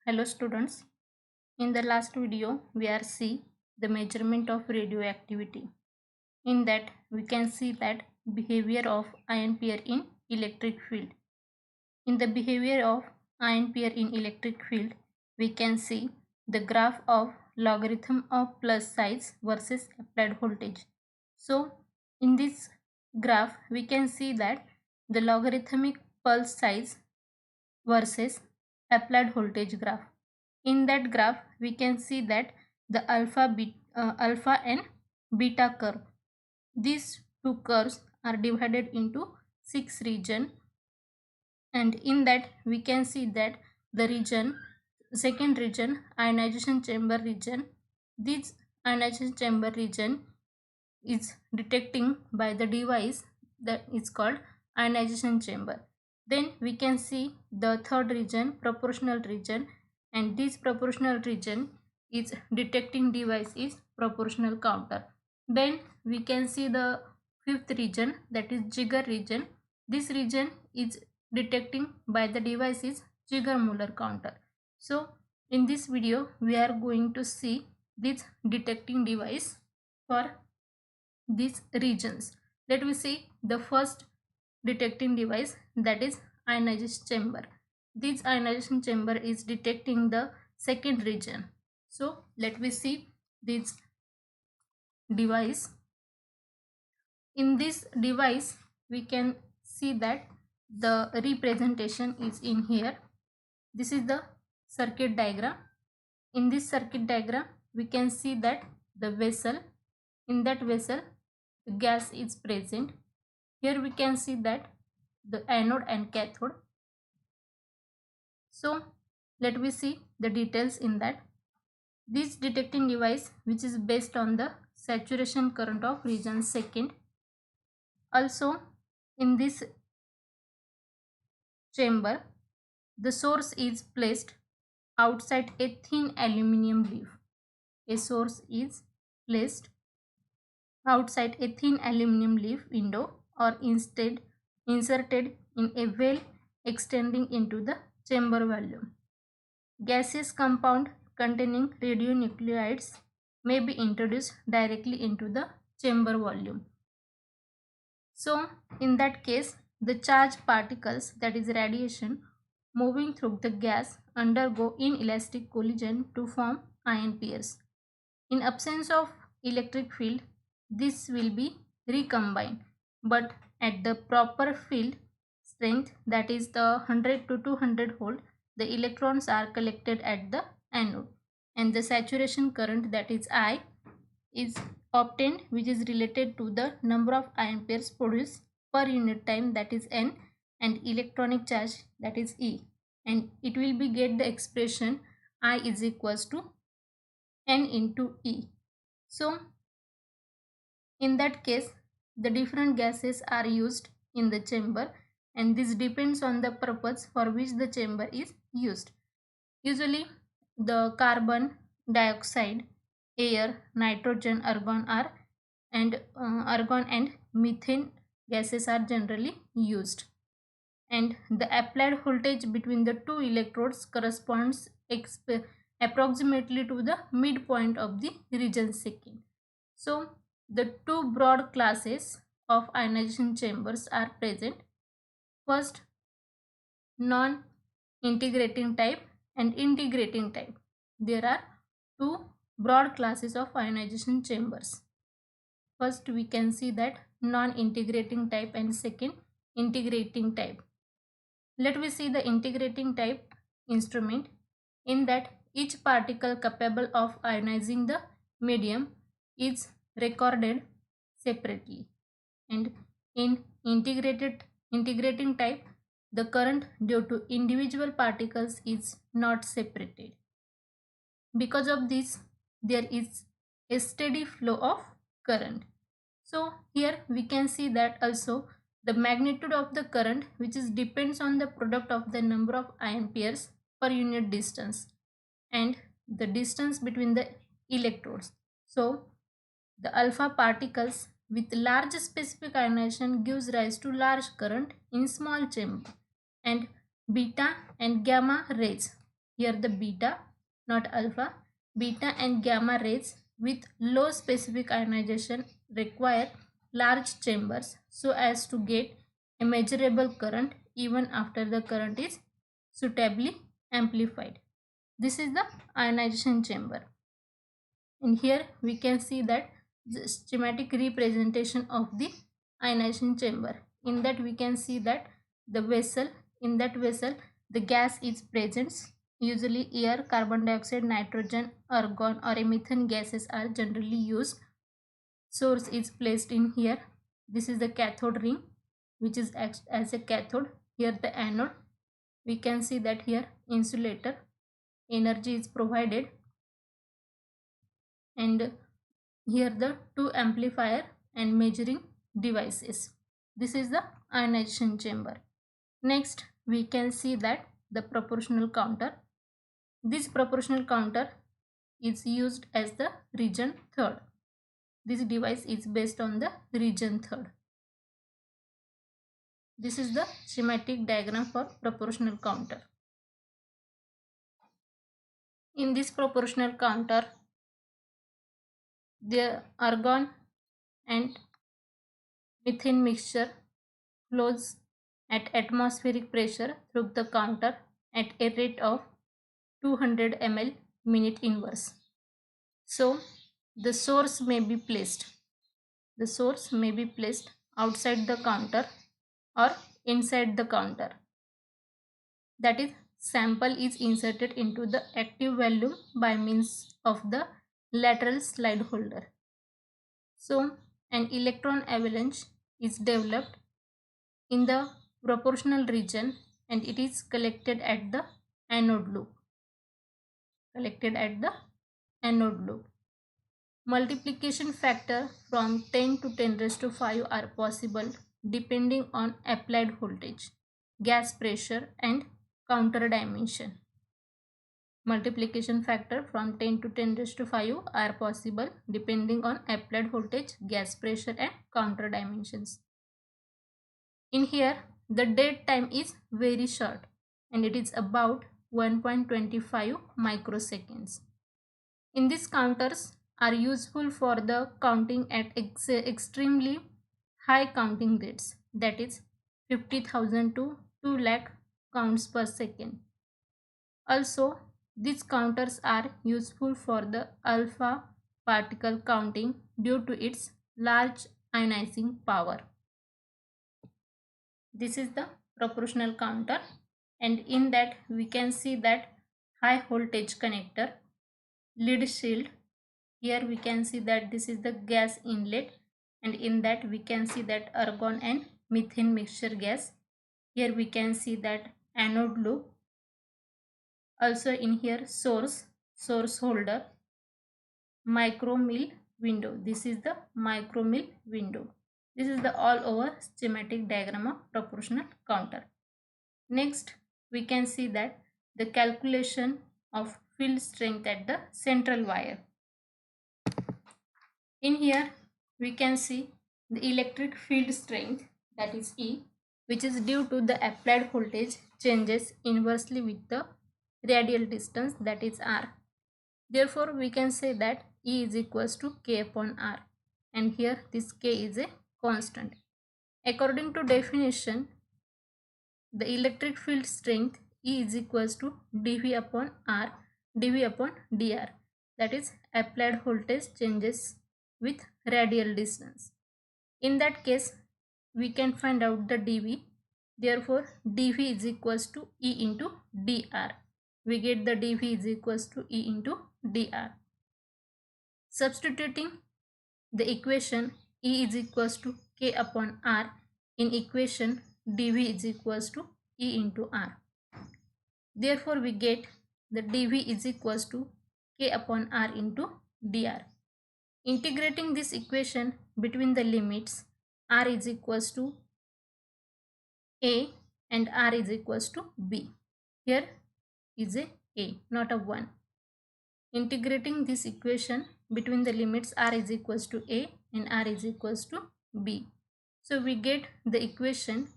Hello students, in the last video we are see the measurement of radioactivity. In that we can see that behavior of ion pair in electric field. In the behavior of ion pair in electric field we can see the graph of logarithm of plus size versus applied voltage. So in this graph we can see that the logarithmic pulse size versus applied voltage graph. In that graph, we can see that the alpha and beta curve. These two curves are divided into 6 regions, and in that we can see that the second region, ionization chamber region, this ionization chamber region is detecting by the device that is called ionization chamber. Then we can see the third region, proportional region, and this proportional region is detecting device is proportional counter. Then we can see the fifth region, that is Jiger region. This region is detecting by the device is Jiger Muller counter. So in this video we are going to see this detecting device for these regions. Let me see the first detecting device, that is ionization chamber. This ionization chamber is detecting the second region. So let me see this device. In this device we can see that the representation is in here. This is the circuit diagram. In this circuit diagram we can see that the vessel, in that vessel the gas is present. Here we can see that the anode and cathode. So let me see the details in that. This detecting device, which is based on the saturation current of region second. Also in this chamber the source is placed outside a thin aluminum leaf. A source is placed outside a thin aluminum leaf window or instead inserted in a well extending into the chamber volume. Gaseous compound containing radionuclides may be introduced directly into the chamber volume. So in that case the charged particles, that is radiation, moving through the gas undergo inelastic collision to form ion pairs. In absence of electric field, this will be recombined, but at the proper field strength, that is the 100 to 200 volt, the electrons are collected at the anode, and the saturation current, that is I, is obtained, which is related to the number of ion pairs produced per unit time, that is N, and electronic charge, that is E, and it will be get the expression I is equals to N into E. So in that case the different gases are used in the chamber, and this depends on the purpose for which the chamber is used. Usually the carbon dioxide, air, nitrogen, argon and methane gases are generally used, and the applied voltage between the two electrodes corresponds approximately to the midpoint of the region second. So the two broad classes of ionization chambers are present. First, non-integrating type and integrating type. There are two broad classes of ionization chambers. First we can see that non-integrating type and second integrating type. Let me see the integrating type instrument. In that each particle capable of ionizing the medium is recorded separately, and in integrating type the current due to individual particles is not separated. Because of this there is a steady flow of current. So here we can see that also the magnitude of the current, which is depends on the product of the number of ion pairs per unit distance and the distance between the electrodes. So the alpha particles with large specific ionization gives rise to large current in small chamber, and beta and gamma rays here the beta, not alpha. Beta and gamma rays with low specific ionization require large chambers so as to get a measurable current even after the current is suitably amplified. This is the ionization chamber. And here we can see that the schematic representation of the ionization chamber. In that we can see that the vessel, in that vessel the gas is present. Usually air, carbon dioxide, nitrogen, argon or a methane gases are generally used. Source is placed in here. This is the cathode ring which is acts as a cathode. Here the anode. We can see that here insulator, energy is provided, and here the two amplifier and measuring devices. This is the ionization chamber. Next we can see that the proportional counter. This proportional counter is used as the region third. This device is based on the region third. This is the schematic diagram for proportional counter. In this proportional counter, the argon and methane mixture flows at atmospheric pressure through the counter at a rate of 200 ml minute inverse. So the source may be placed. The source may be placed outside the counter or inside the counter. That is, sample is inserted into the active volume by means of the lateral slide holder. So an electron avalanche is developed in the proportional region and it is collected at the anode loop. Multiplication factor from 10 to 10 raised to 5 are possible depending on applied voltage, gas pressure and counter dimension. Multiplication factor from 10 to 10 raised to 5 are possible depending on applied voltage, gas pressure and counter dimensions. In here the dead time is very short and it is about 1.25 microseconds. In these counters are useful for the counting at extremely high counting rates, that is 50,000 to 2 lakh counts per second. Also these counters are useful for the alpha particle counting due to its large ionizing power. This is the proportional counter, and in that we can see that high voltage connector, lead shield. Here we can see that this is the gas inlet, and in that we can see that argon and methane mixture gas. Here we can see that anode loop. Also in here source holder, micromill window. This is the micromill window. This is the all over schematic diagram of proportional counter. Next we can see that the calculation of field strength at the central wire. In here we can see the electric field strength, that is E, which is due to the applied voltage changes inversely with the radial distance, that is R. Therefore we can say that E is equals to K upon R, and here this K is a constant. According to definition, the electric field strength E is equals to dV upon R, dV upon dr, that is applied voltage changes with radial distance. In that case we can find out the dV. Therefore dV is equals to E into dr. We get the dV is equals to E into dr. Substituting the equation E is equals to K upon R in equation dV is equals to E into R. Therefore we get the dV is equals to K upon R into dr. Integrating this equation between the limits, R is equals to A and R is equals to B. Here is a not a 1. Integrating this equation between the limits, R is equals to A and R is equals to B. So we get the equation,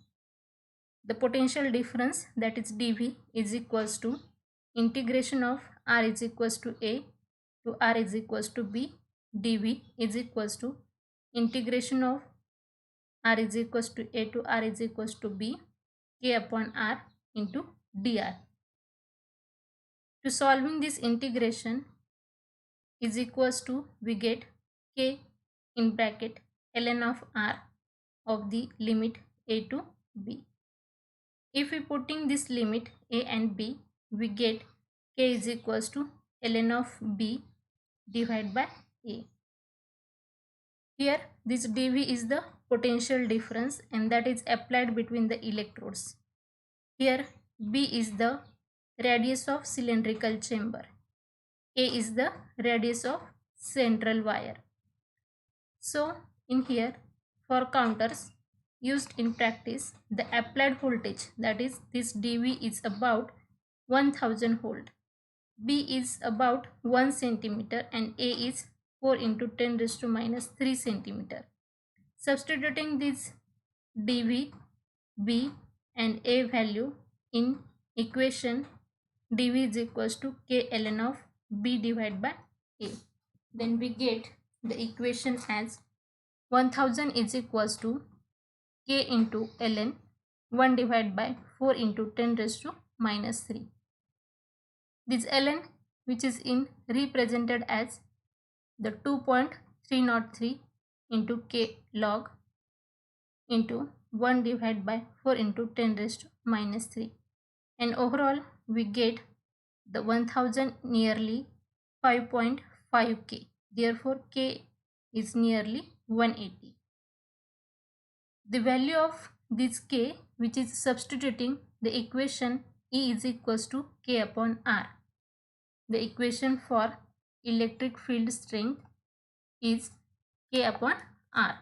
the potential difference, that is dV is equals to integration of r is equals to a to r is equals to b dv is equals to integration of r is equals to a to r is equals to b k upon r into dr. To solving this integration is equals to, we get k in bracket ln of r of the limit a to b. If we putting this limit a and b, we get k is equals to ln of b divided by a. Here this dv is the potential difference and that is applied between the electrodes. Here b is the radius of cylindrical chamber. A is the radius of central wire. So in here, for counters used in practice, the applied voltage, that is this dv, is about 1000 volt, b is about 1 centimeter and a is 4 into 10 raised to minus 3 centimeter. Substituting this dv, b and a value in equation, dv is equals to k ln of b divided by a. Then we get the equation as 1000 is equals to k into ln 1 divided by 4 into 10 raised to minus 3. This ln, which is in represented as the 2.303 into k log into 1 divided by 4 into 10 raised to minus 3, and overall we get the 1000 nearly 5.5 k. Therefore k is nearly 180. The value of this k, which is substituting the equation E is equals to k upon r. The equation for electric field strength is k upon r.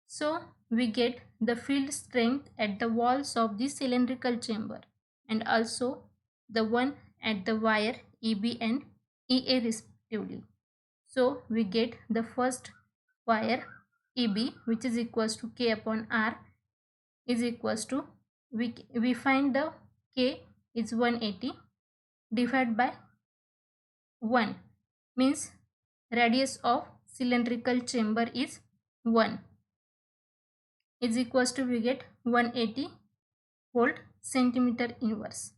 So we get the field strength at the walls of the cylindrical chamber and also the one at the wire EB and EA respectively. So we get the first wire EB, which is equals to k upon r, is equals to, we find the k is 180 divided by 1, means radius of cylindrical chamber is 1, is equals to, we get 180 volt centimeter inverse.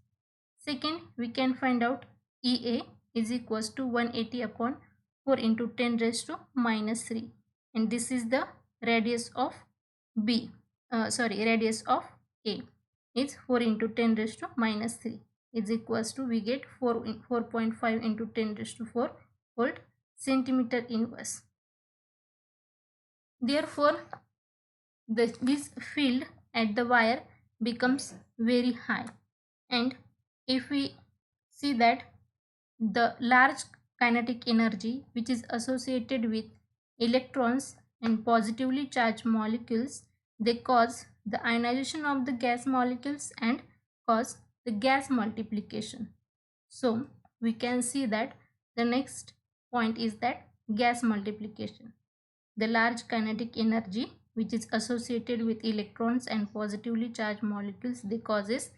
Second, we can find out EA is equals to 180 upon 4 into 10 raised to minus 3, and this is the radius of radius of A is 4 into 10 raised to minus 3, is equals to, we get 4.5 into 10 raised to 4 volt centimeter inverse. Therefore this field at the wire becomes very high, and if we see that the large kinetic energy which is associated with electrons and positively charged molecules, they cause the ionization of the gas molecules and cause the gas multiplication. So we can see that the next point is that gas multiplication. The large kinetic energy which is associated with electrons and positively charged molecules, they causes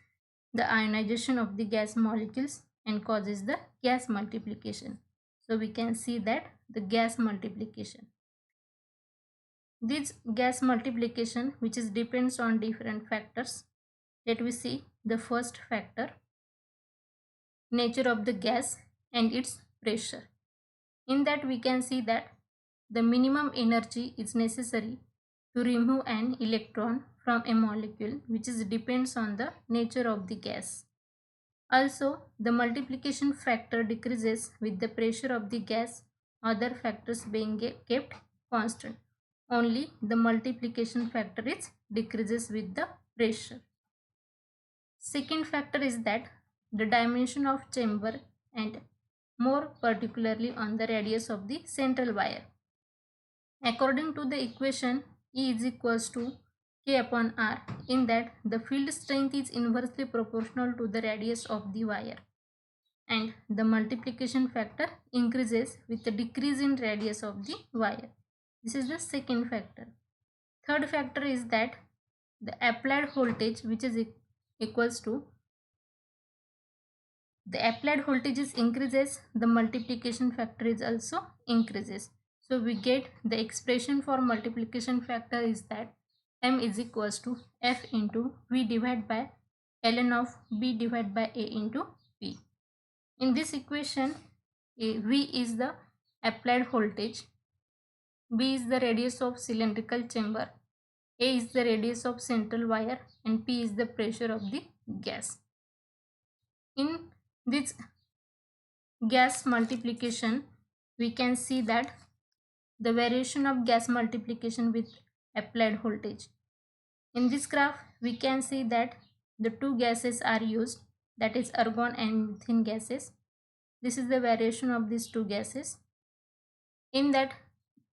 the ionization of the gas molecules and causes the gas multiplication. So we can see that the gas multiplication. This gas multiplication, which is depends on different factors. Let we see the first factor, nature of the gas and its pressure. In that we can see that the minimum energy is necessary to remove an electron from a molecule, which is depends on the nature of the gas. Also, the multiplication factor decreases with the pressure of the gas, other factors being kept constant. Only the multiplication factor is decreases with the pressure. Second factor is that the dimension of chamber and more particularly on the radius of the central wire. According to the equation E is equals to k upon r, in that the field strength is inversely proportional to the radius of the wire, and the multiplication factor increases with the decrease in radius of the wire. This is the second factor. Third factor is that the applied voltage, which is equals to the applied voltage is increases, the multiplication factor is also increases. So we get the expression for multiplication factor is that m is equals to f into v divided by ln of b divided by a into p. In this equation, v is the applied voltage, b is the radius of cylindrical chamber, a is the radius of central wire, and p is the pressure of the gas. In this gas multiplication, we can see that the variation of gas multiplication with applied voltage. In this graph, we can see that the two gases are used, that is argon and methane gases. This is the variation of these two gases. In that,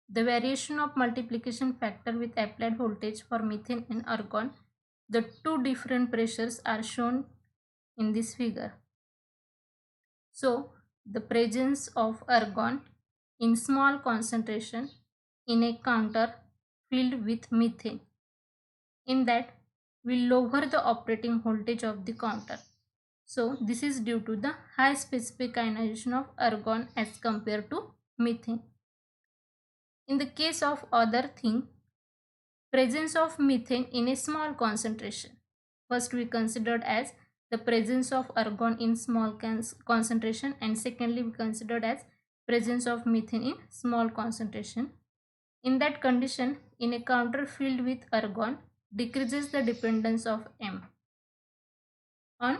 the variation of multiplication factor with applied voltage for methane and argon, the two different pressures are shown in this figure. So, the presence of argon in small concentration in a counter filled with methane, in that will lower the operating voltage of the counter. So, this is due to the high specific ionization of argon as compared to methane. In the case of other thing, presence of methane in a small concentration. First we considered as the presence of argon in small concentration, and secondly we considered as presence of methane in small concentration. In that condition, in a counter filled with argon, decreases the dependence of M on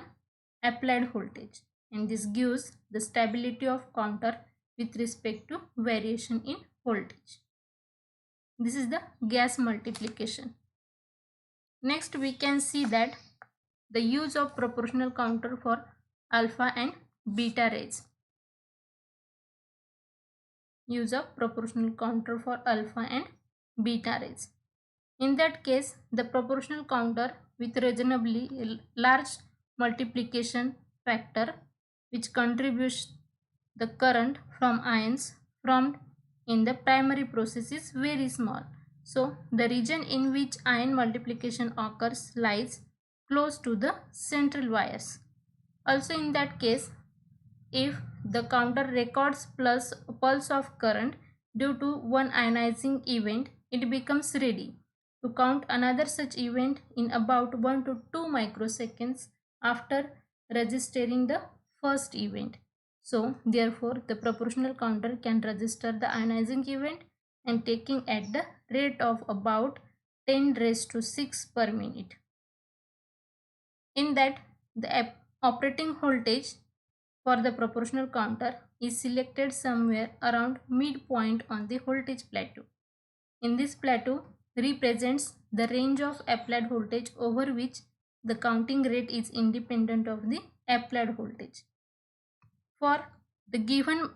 applied voltage, and this gives the stability of counter with respect to variation in voltage. This is the gas multiplication. Next we can see that the use of proportional counter for alpha and beta rays. Use of proportional counter for alpha and beta rays. In that case, the proportional counter with reasonably large multiplication factor which contributes the current from ions formed in the primary process is very small. So, the region in which ion multiplication occurs lies close to the central wires. Also in that case, if the counter records plus pulse of current due to one ionizing event, it becomes ready to count another such event in about 1 to 2 microseconds after registering the first event. So, therefore, the proportional counter can register the ionizing event and taking at the rate of about 10 raised to 6 per minute. In that, the operating voltage for the proportional counter is selected somewhere around midpoint on the voltage plateau. In this plateau represents the range of applied voltage over which the counting rate is independent of the applied voltage. For the given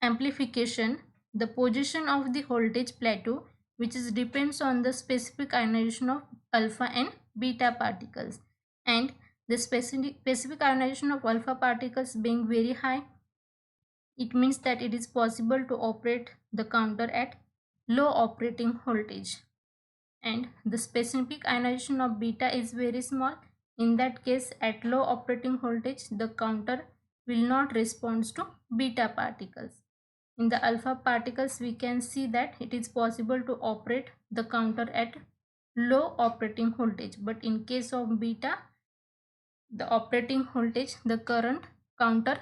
amplification, the position of the voltage plateau, which is depends on the specific ionization of alpha and beta particles, and the specific ionization of alpha particles being very high, it means that it is possible to operate the counter at low operating voltage, and the specific ionization of beta is very small. In that case, at low operating voltage, the counter will not respond to beta particles. In the alpha particles, we can see that it is possible to operate the counter at low operating voltage, but in case of beta, the operating voltage, the current counter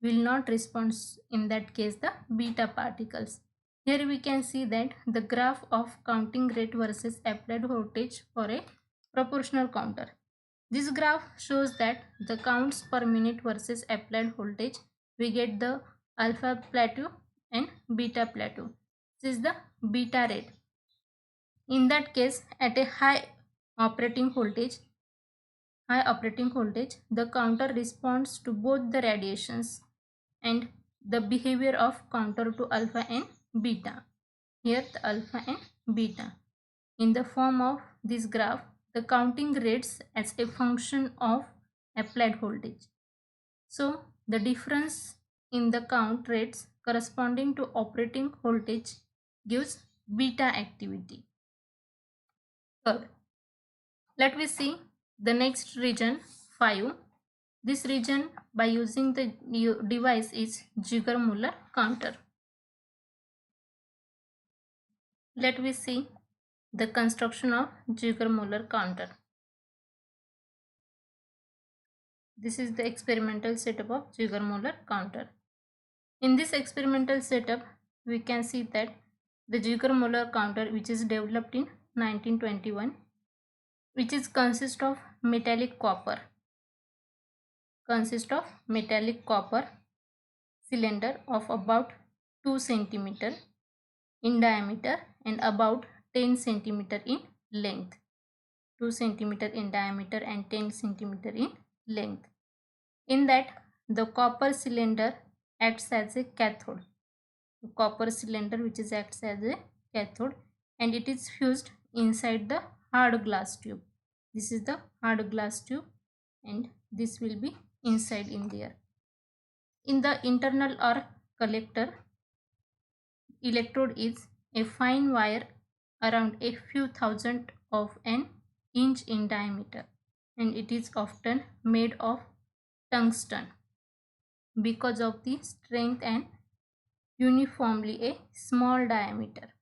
will not respond, in that case the beta particles. Here we can see that the graph of counting rate versus applied voltage for a proportional counter. This graph shows that the counts per minute versus applied voltage, we get the alpha plateau and beta plateau. This is the beta rate. In that case, at a high operating voltage, the counter responds to both the radiations and the behavior of counter to alpha and beta. Here the alpha and beta. In the form of this graph, the counting rates as a function of applied voltage. So the difference in the count rates corresponding to operating voltage gives beta activity. Third, let me see the next region 5. This region by using the device is Ziegler-Muller counter. Let me see the construction of Ziegler-Muller counter. This is the experimental setup of Ziegler-Muller counter. In this experimental setup, we can see that the Ziegler-Muller counter, which is developed in 1921, which is consist of metallic copper cylinder of about 2 cm in diameter and about 10 cm in length. 2 cm in diameter and 10 cm in length. In that, the copper cylinder acts as a cathode. The copper cylinder which is acts as a cathode, and it is fused inside the hard glass tube. This is the hard glass tube, and this will be inside in there. In the internal or collector, electrode is a fine wire around a few thousand of an inch in diameter, and it is often made of tungsten because of the strength and uniformly a small diameter.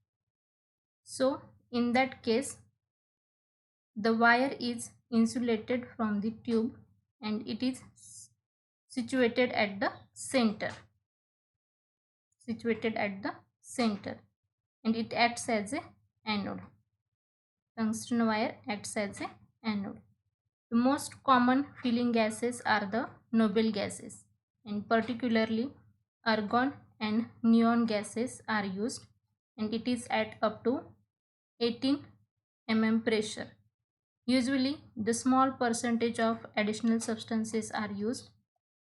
So in that case, the wire is insulated from the tube and it is situated at the center and it acts as a anode. Tungsten wire acts as a anode. The most common filling gases are the noble gases, and particularly argon and neon gases are used, and it is at up to 18 mm pressure. Usually the small percentage of additional substances are used,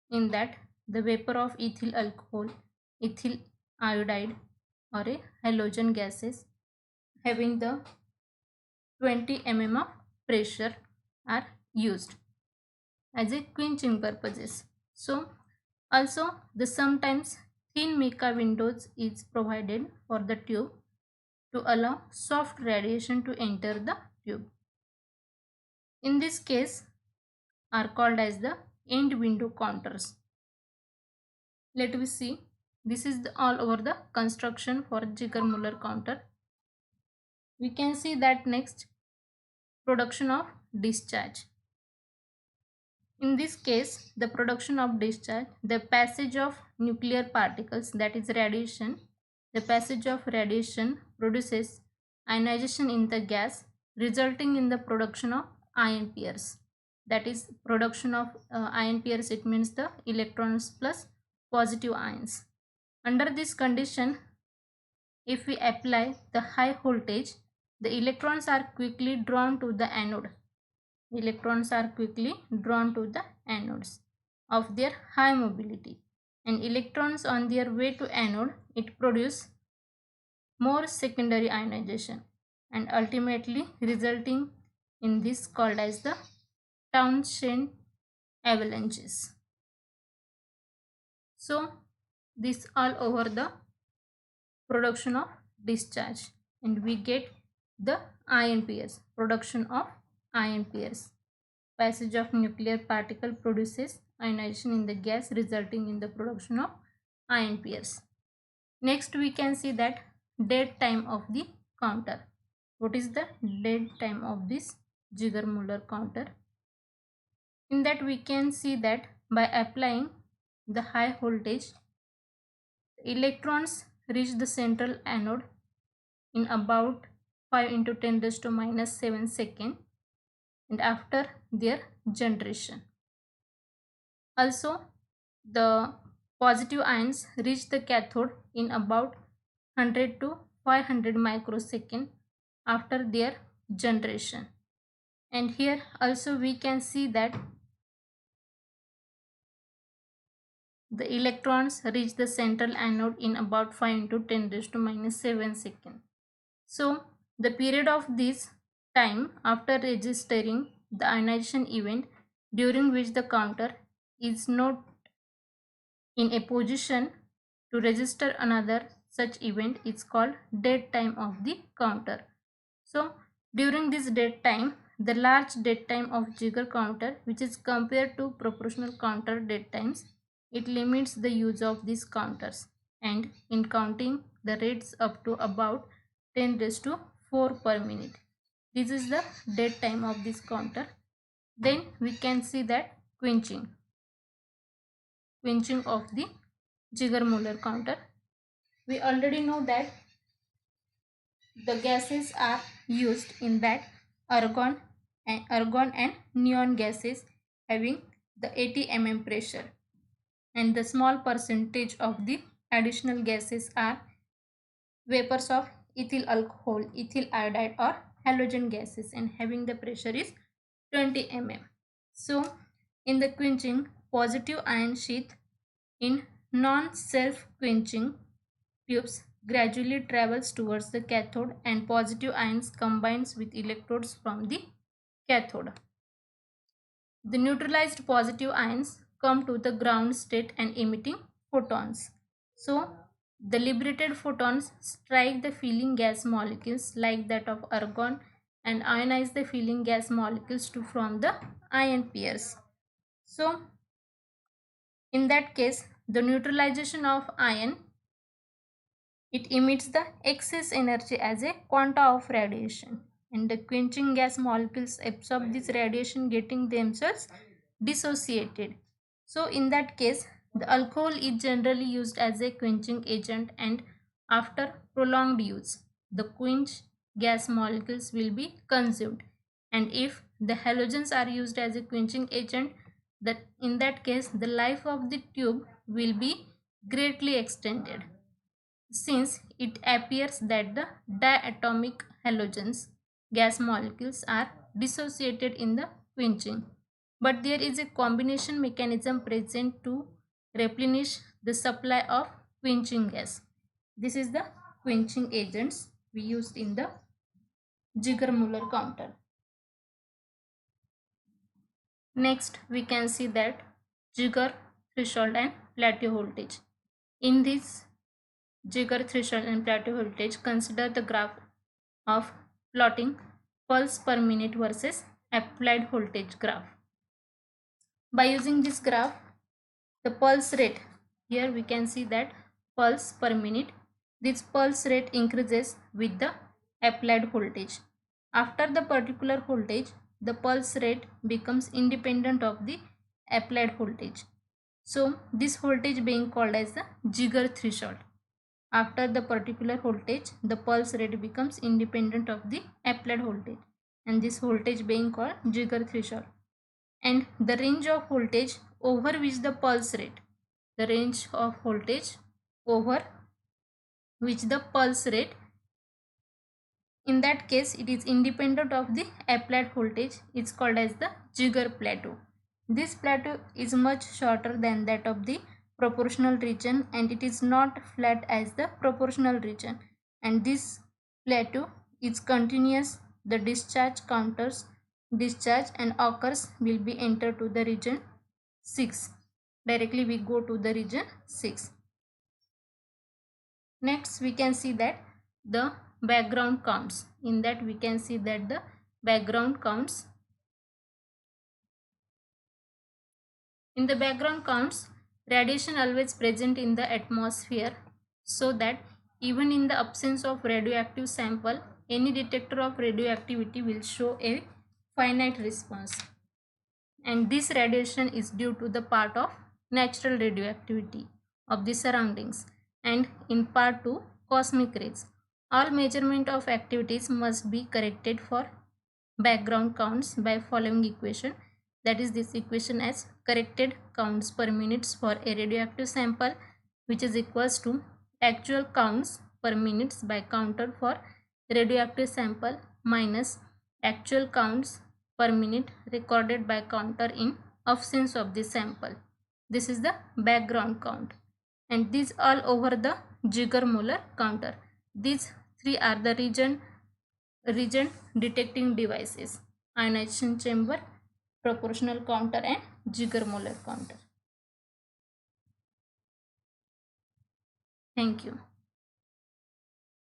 in that the vapor of ethyl alcohol, ethyl iodide, or a halogen gases having the 20 mm of pressure are used as a quenching purposes. So also the sometimes thin mica windows is provided for the tube to allow soft radiation to enter the tube. In this case are called as the end window counters. Let me see. This is all over the construction for Ziegler-Muller counter. We can see that next, production of discharge. In this case, the production of discharge, the passage of nuclear particles, that is radiation, the passage of radiation produces ionization in the gas, resulting in the production of ion pairs. That is production of ion pairs, it means the electrons plus positive ions. Under this condition, if we apply the high voltage, the electrons are quickly drawn to the anode. Electrons are quickly drawn to the anodes of their high mobility, and electrons on their way to anode, it produce more secondary ionization and ultimately resulting in this called as the Townshend avalanches. So this all over the production of discharge, and we get the ion pairs, production of ion pairs. Passage of nuclear particle produces ionization in the gas, resulting in the production of ion pairs. Next we can see that dead time of the counter. What is the dead time of this Ziegler-Muller counter? In that we can see that by applying the high voltage, electrons reach the central anode in about 5 into 10 raised to minus 7 seconds, and after their generation. Also, the positive ions reach the cathode in about 100 to 500 microseconds after their generation. And here also we can see that the electrons reach the central anode in about 5 into 10 raised to minus 7 seconds. So the period of this time after registering the ionization event, during which the counter is not in a position to register another such event, is called dead time of the counter. So during this dead time, the large dead time of Jiger counter, which is compared to proportional counter dead times, it limits the use of these counters, and in counting the rates up to about 10 raised to 4 per minute. This is the dead time of this counter. Then we can see that quenching of the Ziegler-Muller counter. We already know that the gases are used in that argon and neon gases having the 80 mm pressure, and the small percentage of the additional gases are vapors of ethyl alcohol, ethyl iodide or halogen gases, and having the pressure is 20 mm. So in the quenching, positive ion sheath in non-self quenching tubes gradually travels towards the cathode, and positive ions combines with electrodes from the cathode. The neutralized positive ions come to the ground state and emitting photons. So the liberated photons strike the filling gas molecules like that of argon and ionize the filling gas molecules to form the ion pairs. So in that case, the neutralization of ion, it emits the excess energy as a quanta of radiation, and the quenching gas molecules absorb this radiation, getting themselves dissociated. So in that case, the alcohol is generally used as a quenching agent, and after prolonged use, the quench gas molecules will be consumed. And if the halogens are used as a quenching agent, that in that case the life of the tube will be greatly extended, since it appears that the diatomic halogens gas molecules are dissociated in the quenching, but there is a combination mechanism present to replenish the supply of quenching gas. This is the quenching agents we used in the Ziegler-Muller counter. Next, we can see that Ziegler threshold and plateau voltage. In this Ziegler threshold and plateau voltage, consider the graph of plotting pulse per minute versus applied voltage graph. By using this graph, the pulse rate, here we can see that pulse per minute, this pulse rate increases with the applied voltage. After the particular voltage, the pulse rate becomes independent of the applied voltage. So this voltage being called as the Ziegler threshold. After the particular voltage, the pulse rate becomes independent of the applied voltage, and this voltage being called Ziegler threshold. And the range of voltage over which the pulse rate, the range of voltage over which the pulse rate, in that case it is independent of the applied voltage, is called as the Ziegler plateau. This plateau is much shorter than that of the proportional region, and it is not flat as the proportional region, and this plateau is continuous. The discharge counters discharge and occurs will be entered to the region 6. Directly we go to the region 6. Next we can see that the background counts. In that we can see that the background counts. In the background counts, radiation always present in the atmosphere, so that even in the absence of radioactive sample, any detector of radioactivity will show a finite response. And this radiation is due to the part of natural radioactivity of the surroundings, and in part to cosmic rays. All measurement of activities must be corrected for background counts by following equation. That is this equation as corrected counts per minutes for a radioactive sample, which is equals to actual counts per minutes by counter for radioactive sample minus actual counts per minute recorded by counter in absence of the sample. This is the background count, and these all over the Ziegler-Muller counter. These three are the region detecting devices: ionization chamber, proportional counter and Ziegler-Muller counter. Thank you.